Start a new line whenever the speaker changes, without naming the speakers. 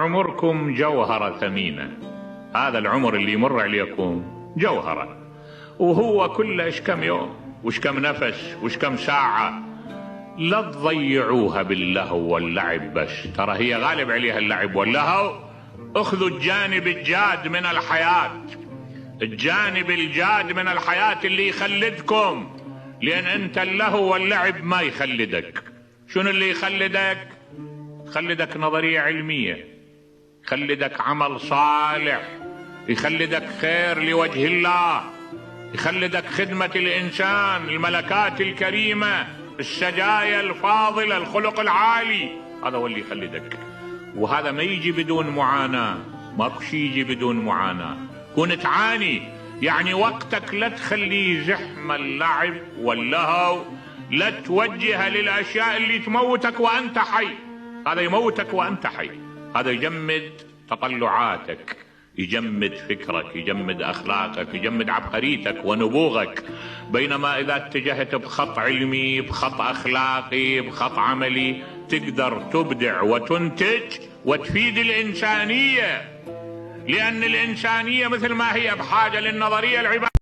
عمركم جوهرة ثمينة. هذا العمر اللي يمر عليكم جوهرة، وهو كله ايش كم يوم وش كم نفس وش كم ساعة. لا تضيعوها باللهو واللعب بس، ترى هي غالب عليها اللعب واللهو. اخذوا الجانب الجاد من الحياة، الجانب الجاد من الحياة اللي يخلدكم، لأن أنت اللهو واللعب ما يخلدك. شنو اللي يخلدك؟ يخلدك نظرية علمية، يخلدك عمل صالح، يخلدك خير لوجه الله، يخلدك خدمة الإنسان، الملكات الكريمة، السجايا الفاضلة، الخلق العالي. هذا هو اللي يخلدك، وهذا ما يجي بدون معاناة. ماكو شي يجي بدون معاناة. كون تعاني يعني وقتك لا تخليه زحمة اللعب واللهو، لا توجه للأشياء اللي تموتك وأنت حي. هذا يموتك وأنت حي، هذا يجمد تطلعاتك، يجمد فكرك، يجمد أخلاقك، يجمد عبقريتك ونبوغك. بينما إذا اتجهت بخط علمي، بخط أخلاقي، بخط عملي، تقدر تبدع وتنتج وتفيد الإنسانية. لأن الإنسانية مثل ما هي بحاجة للنظرية العبادية.